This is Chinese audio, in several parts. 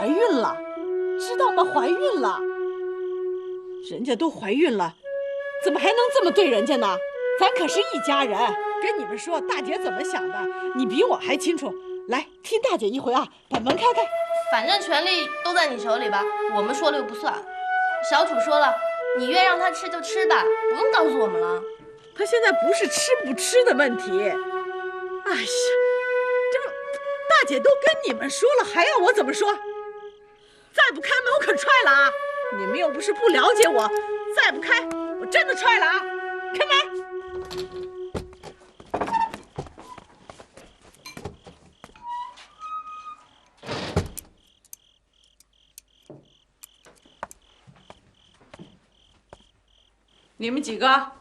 怀孕了，知道吗？怀孕了，人家都怀孕了，怎么还能这么对人家呢？咱可是一家人。跟你们说，大姐怎么想的，你比我还清楚。来，听大姐一回啊，把门开开。反正权力都在你手里吧，我们说了又不算。小楚说了，你愿让他吃就吃吧，不用告诉我们了。他现在不是吃不吃的问题。哎呀，这大姐都跟你们说了，还要我怎么说？再不开门，我可踹了啊！你们又不是不了解我，再不开，我真的踹了啊！开门！你们几个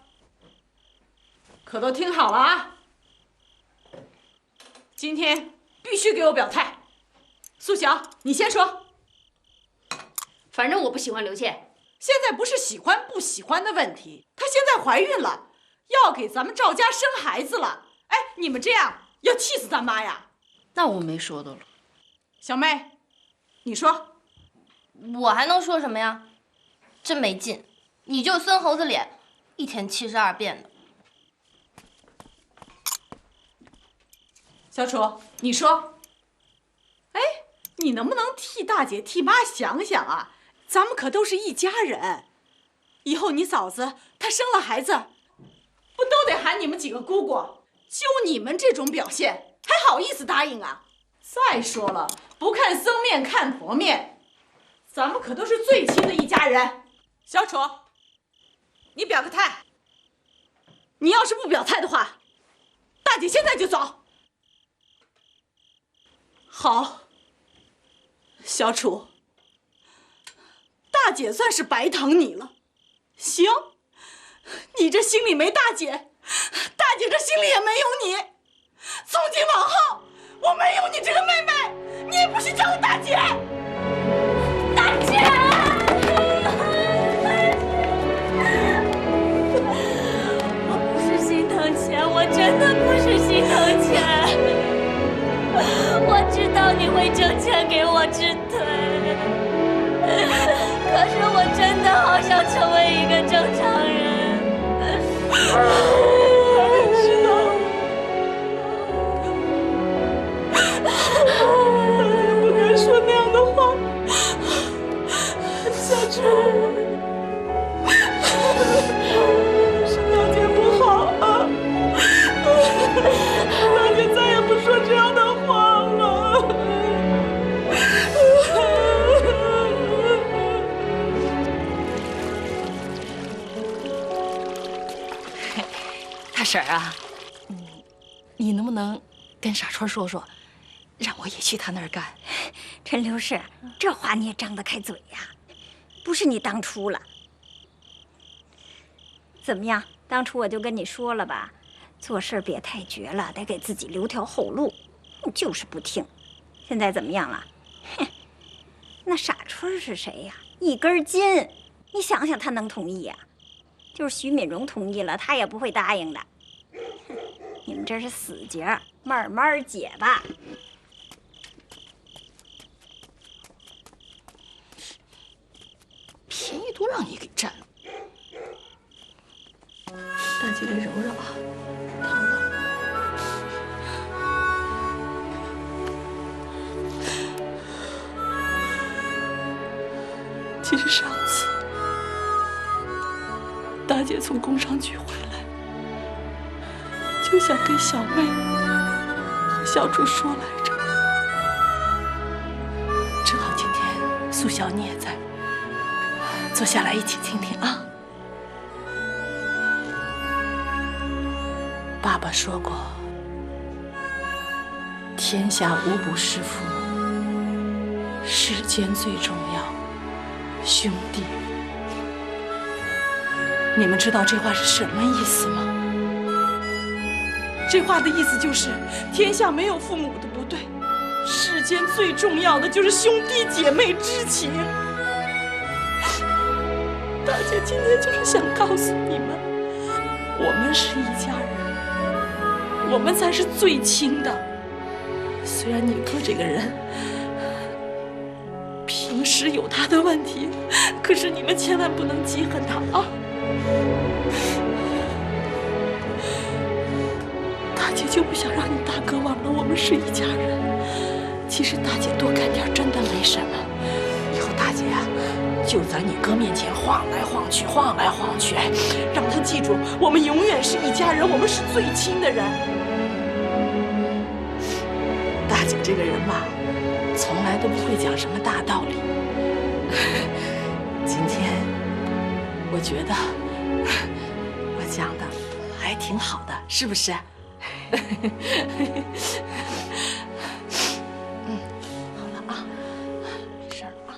可都听好了啊！今天必须给我表态。苏晓，你先说。反正我不喜欢刘倩。现在不是喜欢不喜欢的问题，她现在怀孕了，要给咱们赵家生孩子了。哎，你们这样要气死咱妈呀！那我没说的了。小妹，你说。我还能说什么呀？真没劲，你就孙猴子脸，一天72变的。小楚，你说。哎，你能不能替大姐替妈想想啊？咱们可都是一家人，以后你嫂子她生了孩子，不都得喊你们几个姑姑？就你们这种表现，还好意思答应啊？再说了，不看僧面看婆面，咱们可都是最亲的一家人。小楚，你表个态。你要是不表态的话，大姐现在就走。好，小楚，大姐算是白疼你了。行，你这心里没大姐，大姐这心里也没有你。从今往后，我没有你这个妹妹，你也不许叫我大姐。大姐，我不是心疼钱，我真的不是心疼钱。我知道你会挣钱给我治腿，可是我真的好想成为一个正常人。知道，不该说那样的话，小楚，是大姐不好啊，大姐再也不说这样的话了。大婶儿啊，你能不能跟傻川说说，让我也去他那儿干？陈刘氏，这话你也张得开嘴呀？不是你当初了，怎么样？当初我就跟你说了吧，做事别太绝了，得给自己留条后路。你就是不听，现在怎么样了？哼，那傻春是谁呀？一根筋，你想想他能同意呀？就是徐敏荣同意了，他也不会答应的。哼，你们这是死结，慢慢解吧。便宜都让你给占了。大姐给揉揉啊，疼吗？其实上次大姐从工商局回来，就想跟小妹和小楚说来着，正好今天苏晓你也在，坐下来一起听听啊。爸爸说过，天下无不是父母，世间最重要兄弟。你们知道这话是什么意思吗？这话的意思就是，天下没有父母的不对，世间最重要的就是兄弟姐妹之情。大姐今天就是想告诉你们，我们是一家人，我们才是最亲的。虽然你哥这个人实有他的问题，可是你们千万不能记恨他啊！大姐就不想让你大哥忘了我们是一家人。其实大姐多干点真的没什么。以后大姐啊，就在你哥面前晃来晃去，晃来晃去，让他记住，我们永远是一家人，我们是最亲的人。大姐这个人吧，从来都不会讲什么大道理。今天我觉得我讲的还挺好的，是不是？好了啊，没事了啊。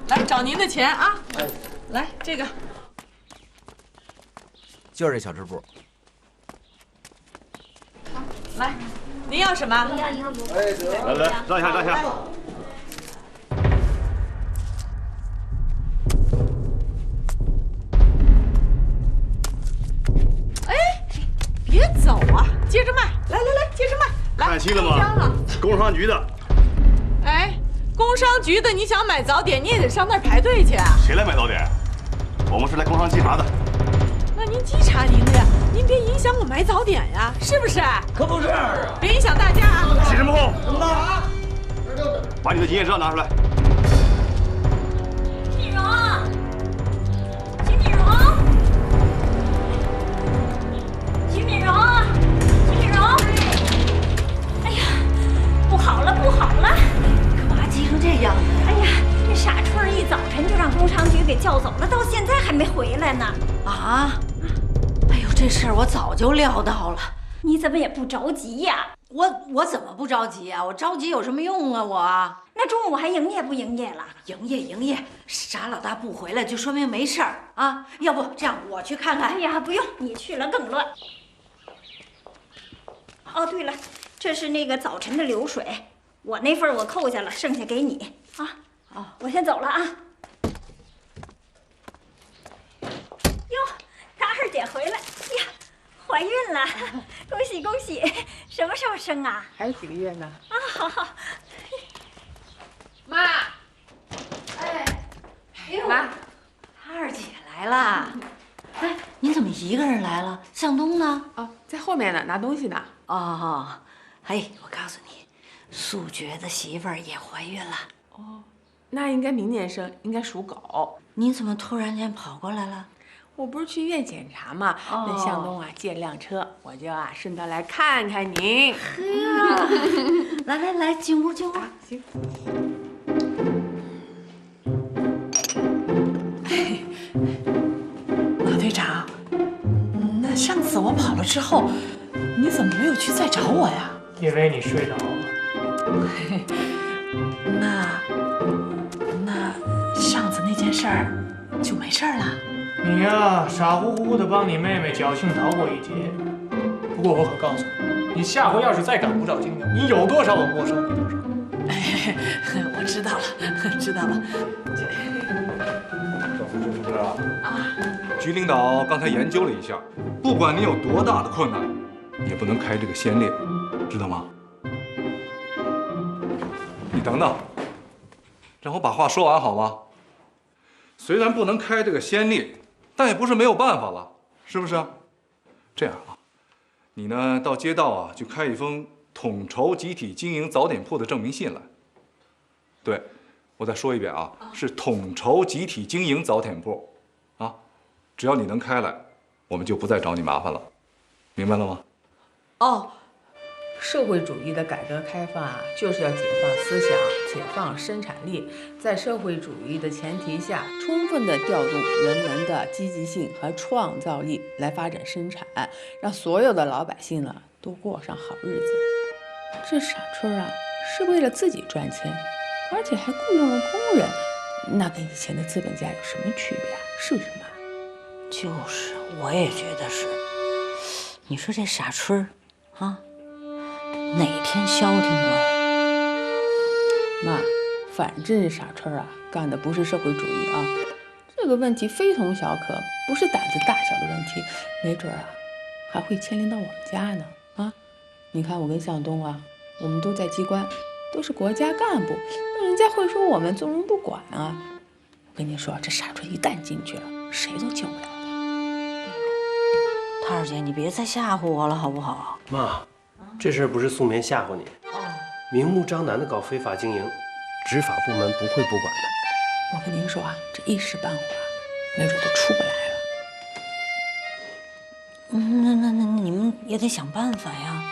来找您的钱啊！来这个，就是这小支部。来，您要什么？来，让一下，让一下。别走啊，接着卖！来，接着卖！来，看清了吗？工商局的。哎，工商局的，你想买早点，你也得上那儿排队去啊。谁来买早点？我们是来工商稽查的。那您稽查您的呀，您别影响我买早点呀，是不是？可不是。别影响大家啊！起什么哄？把你的营业执照拿出来。金敏荣，金敏荣，金敏荣，金敏荣！哎呀，不好了，不好了！干嘛急成这样子？哎呀，这傻春一早晨就让工商局给叫走了，到现在还没回来呢。啊！哎呦，这事儿我早就料到了。你怎么也不着急呀？我怎么不着急啊？我着急有什么用啊？我那中午还营业不营业了？营业，傻老大不回来就说明没事儿啊。要不这样，我去看看。哎呀，不用，你去了更乱。哦，对了，这是那个早晨的流水，我那份我扣下了，剩下给你啊。哦，我先走了啊。哟，大二姐回来呀，怀孕了，恭喜恭喜！什么时候生啊？还有几个月呢。啊，好。妈，哎呦，妈，二姐来啦。哎，你怎么一个人来了？向东呢？哦，在后面呢，拿东西呢。哦，哎，我告诉你，素觉的媳妇儿也怀孕了。哦，那应该明年生，应该属狗。你怎么突然间跑过来了？我不是去医院检查嘛，那向东啊借辆车，我就顺道来看看您。来，进屋。啊，行。老队长，那上次我跑了之后，你怎么没有去再找我呀？因为你睡着了。那上次那件事儿就没事了？你呀，傻乎乎的帮你妹妹侥幸逃过一劫。不过我可告诉你，你下回要是再敢无照经营，你有多少我没收你多少。我知道了。赵副支书啊，局领导刚才研究了一下，不管你有多大的困难，也不能开这个先烈，知道吗？你等等，让我把话说完好吗？虽然不能开这个先例，但也不是没有办法了，是不是？这样啊，你呢到街道啊去开一封统筹集体经营早点铺的证明信来。对，我再说一遍啊，是统筹集体经营早点铺，啊，只要你能开来，我们就不再找你麻烦了，明白了吗？哦。社会主义的改革开放啊，就是要解放思想，解放生产力，在社会主义的前提下，充分的调动人们的积极性和创造力来发展生产，让所有的老百姓呢都过上好日子。这傻春啊，是为了自己赚钱，而且还雇佣了工人，那跟以前的资本家有什么区别啊？是不是妈？就是，我也觉得是。你说这傻春啊？哪天消停过呀？妈，反正傻春啊干的不是社会主义啊，这个问题非同小可，不是胆子大小的问题，没准啊还会牵连到我们家呢啊！你看我跟向东啊，我们都在机关，都是国家干部，那人家会说我们纵容不管啊。我跟你说，这傻春一旦进去了，谁都救不了他。桃儿姐，你别再吓唬我了，好不好？妈，这事儿不是素棉吓唬你，明目张胆的搞非法经营，执法部门不会不管的。我跟您说啊，这一时半会儿，没准都出不来了。那你们也得想办法呀。